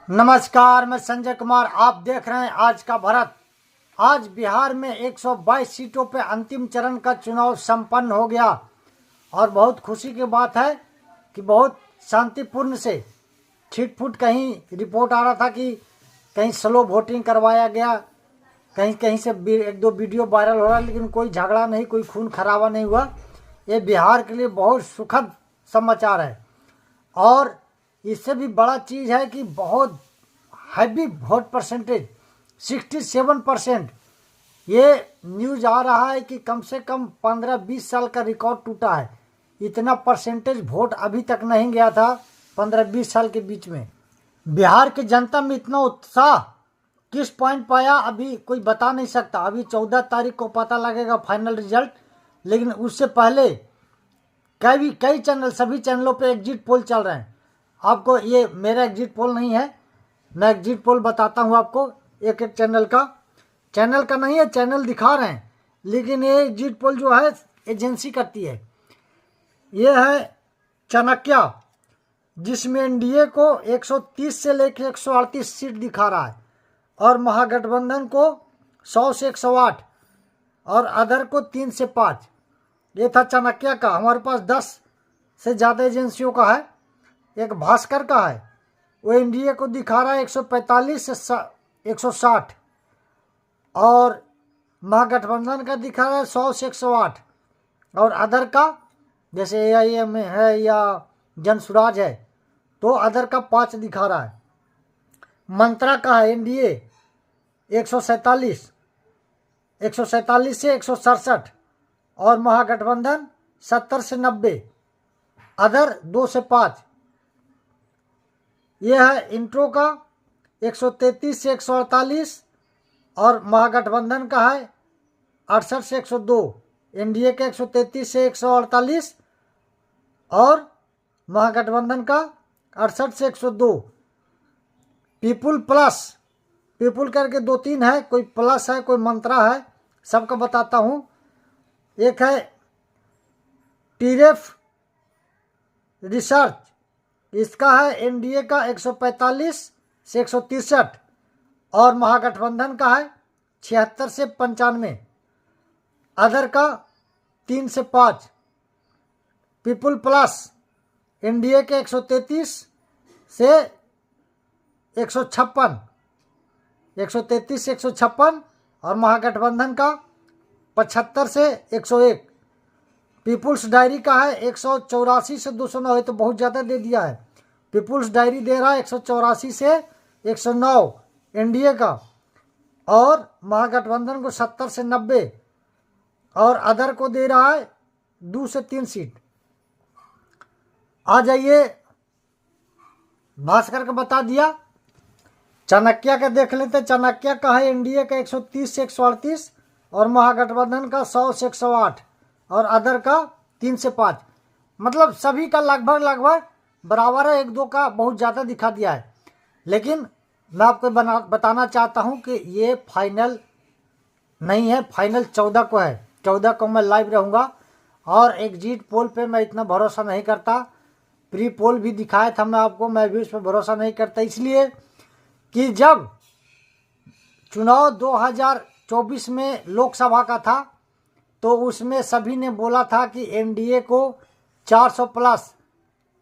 नमस्कार, मैं संजय कुमार। आप देख रहे हैं आज का भारत। आज बिहार में 122 सीटों पर अंतिम चरण का चुनाव संपन्न हो गया और बहुत खुशी की बात है कि बहुत शांतिपूर्ण से छिटपुट कहीं रिपोर्ट आ रहा था कि कहीं स्लो वोटिंग करवाया गया, कहीं कहीं से एक दो वीडियो वायरल हो रहा है, लेकिन कोई झगड़ा नहीं, कोई खून खराबा नहीं हुआ। ये बिहार के लिए बहुत सुखद समाचार है। और इससे भी बड़ा चीज़ है कि बहुत हैवी वोट परसेंटेज 67%। ये न्यूज़ आ रहा है कि कम से कम 15-20 साल का रिकॉर्ड टूटा है। इतना परसेंटेज वोट अभी तक नहीं गया था 15-20 साल के बीच में। बिहार की जनता में इतना उत्साह किस पॉइंट पाया अभी कोई बता नहीं सकता। अभी 14 तारीख को पता लगेगा फाइनल रिजल्ट, लेकिन उससे पहले कई चैनल, सभी चैनलों पे एग्जिट पोल चल रहे हैं। आपको ये मेरा एग्जिट पोल नहीं है, मैं एग्जिट पोल बताता हूँ आपको। एक एक चैनल का नहीं है, चैनल दिखा रहे हैं, लेकिन ये एग्जिट पोल जो है एजेंसी करती है। ये है चाणक्य, जिसमें एनडीए को 130 से लेकर 138 सीट दिखा रहा है और महागठबंधन को 100 से 108 और अदर को 3 से 5। ये था चाणक्य का। हमारे पास 10 से ज़्यादा एजेंसियों का है। एक भास्कर का है, वो एनडीए को दिखा रहा है 145 से 160 और महागठबंधन का दिखा रहा है 100 से 108 और अदर का जैसे AIM है या जनसुराज है तो अदर का 5 दिखा रहा है। मंत्रा का है एनडीए 147 से 167 और महागठबंधन 70 से 90, अदर 2 से 5। यह है इंट्रो का 133 से 148 और महागठबंधन का है 68 से 102। एनडीए के 133 से 148 और महागठबंधन का 68 से 102। पीपुल करके 2-3 है, कोई प्लस है, कोई मंत्रा है, सबका बताता हूँ। एक है टीरेफ रिसर्च, इसका है एनडीए का 145 से 163 और महागठबंधन का है 76 से 95, अदर का 3 से 5। पीपुल प्लस एनडीए के 133 से 156, 133 से 156 और महागठबंधन का 75 से 101। पीपुल्स डायरी का है 184 से 209, तो बहुत ज़्यादा दे दिया है। पीपुल्स डायरी दे रहा है 184 से 109 एनडीए का और महागठबंधन को 70 से 90 और अदर को दे रहा है 2 से 3 सीट। आ जाइए, भास्कर का बता दिया। चाणक्य का देख लेते। चाणक्य का है एनडीए का 130 से 138 और महागठबंधन का 100 से 108 और अदर का 3 से 5। मतलब सभी का लगभग बराबर है, 1-2 का बहुत ज़्यादा दिखा दिया है। लेकिन मैं आपको बताना चाहता हूं कि ये फाइनल नहीं है, फाइनल 14 को है। 14 को मैं लाइव रहूँगा और एग्जिट पोल पे मैं इतना भरोसा नहीं करता। प्री पोल भी दिखाया था मैं आपको, मैं भी उस पर भरोसा नहीं करता, इसलिए कि जब चुनाव 2024 में लोकसभा का था तो उसमें सभी ने बोला था कि एनडीए को 400 प्लस,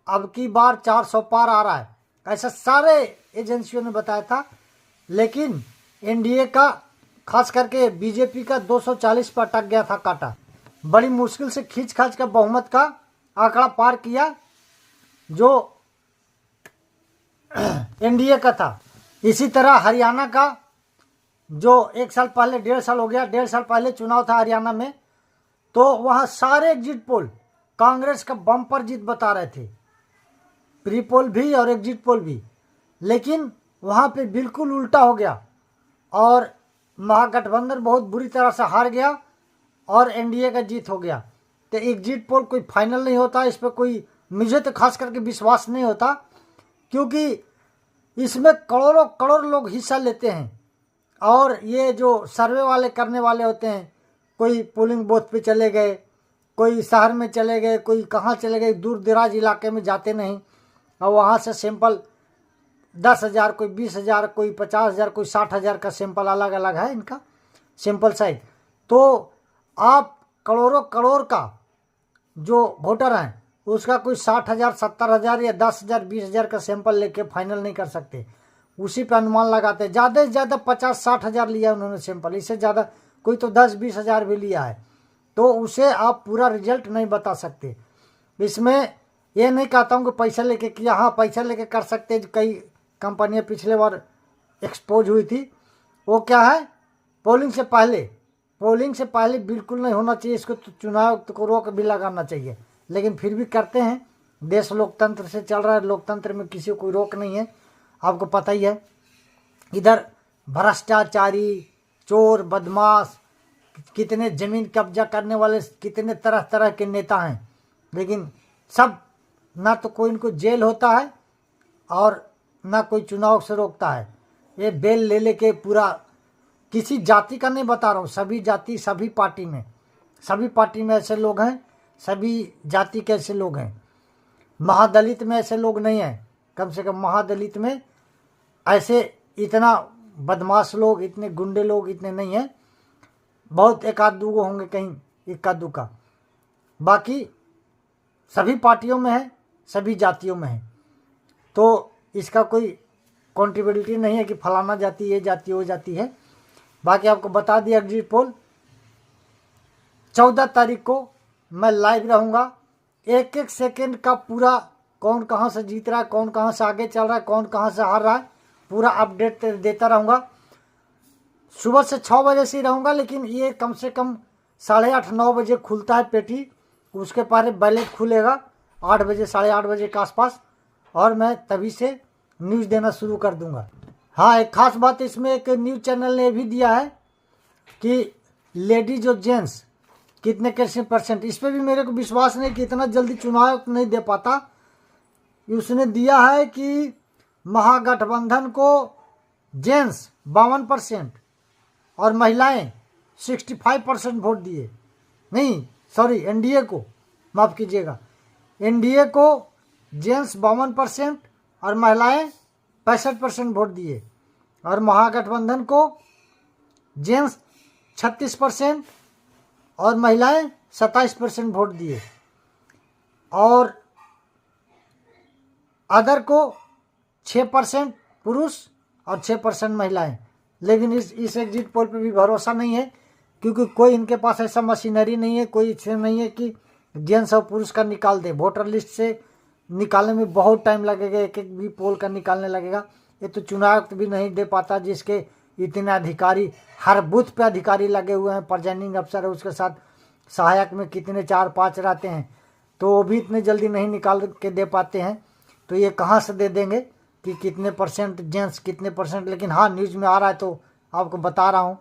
अब की बार 400 पार आ रहा है, ऐसा सारे एजेंसियों ने बताया था। लेकिन एनडीए का, खास करके बीजेपी का 240 पर अटक गया था काटा। बड़ी मुश्किल से खींच खाच कर बहुमत का आंकड़ा पार किया जो एनडीए का था। इसी तरह हरियाणा का जो 1 साल पहले, 1.5 साल हो गया, 1.5 साल पहले चुनाव था हरियाणा में, तो वहाँ सारे एग्जिट पोल कांग्रेस का बम्पर जीत बता रहे थे, प्री पोल भी और एग्जिट पोल भी। लेकिन वहाँ पे बिल्कुल उल्टा हो गया और महागठबंधन बहुत बुरी तरह से हार गया और एनडीए का जीत हो गया। तो एग्जिट पोल कोई फाइनल नहीं होता, इस पर कोई, मुझे तो खास करके विश्वास नहीं होता, क्योंकि इसमें करोड़ लोग हिस्सा लेते हैं। और ये जो सर्वे वाले करने वाले होते हैं, कोई पोलिंग बूथ पे चले गए, कोई शहर में चले गए, कोई कहाँ चले गए, दूर दराज इलाके में जाते नहीं और वहाँ से सैंपल 10,000, कोई 20,000, कोई 50,000, कोई 60,000 का सैंपल अलग अलग है इनका सैंपल साइज। तो आप करोड़ों करोड़ का जो वोटर हैं उसका कोई 60,000, 70,000 या 10,000, 20,000 का सैंपल लेके फाइनल नहीं कर सकते, उसी पे अनुमान लगाते हैं। ज़्यादा से ज़्यादा 50-60,000 लिया उन्होंने सैंपल, इससे ज़्यादा कोई तो 10-20,000 भी लिया है, तो उसे आप पूरा रिजल्ट नहीं बता सकते। इसमें ये नहीं कहता हूँ कि पैसा लेके किया, हाँ पैसा लेके कर सकते। कई कंपनियाँ पिछले बार एक्सपोज हुई थी, वो क्या है, पोलिंग से पहले बिल्कुल नहीं होना चाहिए इसको, तो चुनाव को रोक भी लगाना चाहिए, लेकिन फिर भी करते हैं। देश लोकतंत्र से चल रहा है, लोकतंत्र में किसी को कोई रोक नहीं है, आपको पता ही है। इधर भ्रष्टाचारी, चोर, बदमाश, कितने जमीन कब्जा करने वाले, कितने तरह तरह के नेता हैं, लेकिन सब ना तो कोई इनको जेल होता है और ना कोई चुनाव से रोकता है। ये बेल ले लेके पूरा, किसी जाति का नहीं बता रहा हूँ, सभी जाति, सभी पार्टी में ऐसे लोग हैं, सभी जाति के ऐसे लोग हैं। महादलित में ऐसे लोग नहीं हैं, कम से कम महादलित में ऐसे इतना बदमाश लोग, इतने गुंडे लोग इतने नहीं हैं। बहुत एक आध दूगो होंगे कहीं इक्का दुक्का, बाकी सभी पार्टियों में है, सभी जातियों में है। तो इसका कोई कॉन्ट्रिब्यूटिव नहीं है कि फलाना जाति, ये जाति, वो जाति है। बाकी आपको बता दिया एग्जिट पोल 14 तारीख को मैं लाइव रहूँगा, एक एक सेकेंड का पूरा, कौन कहाँ से जीत रहा है, कौन कहाँ से आगे चल रहा है, कौन कहाँ से हार रहा है, पूरा अपडेट देता रहूँगा। सुबह से 6 बजे से ही रहूँगा, लेकिन ये कम से कम 8:30-9 बजे खुलता है पेटी, उसके पहले बैलेट खुलेगा 8 बजे, 8:30 बजे के आसपास, और मैं तभी से न्यूज़ देना शुरू कर दूँगा। हाँ, एक खास बात इसमें, एक न्यूज़ चैनल ने भी दिया है कि लेडीज और जेंट्स कितने कैसे %, इस पर भी मेरे को विश्वास नहीं कि इतना जल्दी चुनाव नहीं दे पाता। उसने दिया है कि महागठबंधन को जेंट्स 52% और महिलाएं 65% वोट दिए, नहीं सॉरी, एनडीए को, माफ़ कीजिएगा, एनडीए को जेंट्स 52% और महिलाएं 65% वोट दिए, और महागठबंधन को जेंट्स 36% और महिलाएं 27% वोट दिए, और अदर को 6% पुरुष और 6% महिलाएं। लेकिन इस एग्जिट पोल पे भी भरोसा नहीं है, क्योंकि कोई इनके पास ऐसा मशीनरी नहीं है, कोई इच्छा नहीं है कि जेंट्स और पुरुष का निकाल दे। वोटर लिस्ट से निकालने में बहुत टाइम लगेगा, एक एक भी पोल का निकालने लगेगा। ये तो चुनाव भी नहीं दे पाता, जिसके इतने अधिकारी, हर बूथ पे अधिकारी लगे हुए हैं, प्रिजाइडिंग अफसर है, उसके साथ सहायक में कितने 4-5 रहते हैं, तो वो भी इतने जल्दी नहीं निकाल के दे पाते हैं। तो ये कहाँ से दे देंगे कि कितने % जेंट्स, कितने %। लेकिन हाँ, न्यूज़ में आ रहा है तो आपको बता रहा हूँ,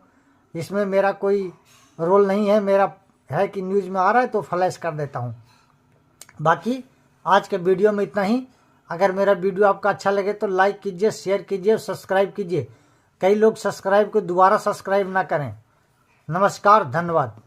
इसमें मेरा कोई रोल नहीं है, मेरा है कि न्यूज़ में आ रहा है तो फ्लैश कर देता हूँ। बाकी आज के वीडियो में इतना ही। अगर मेरा वीडियो आपका अच्छा लगे तो लाइक कीजिए, शेयर कीजिए, सब्सक्राइब कीजिए। कई लोग सब्सक्राइब को दोबारा सब्सक्राइब ना करें। नमस्कार, धन्यवाद।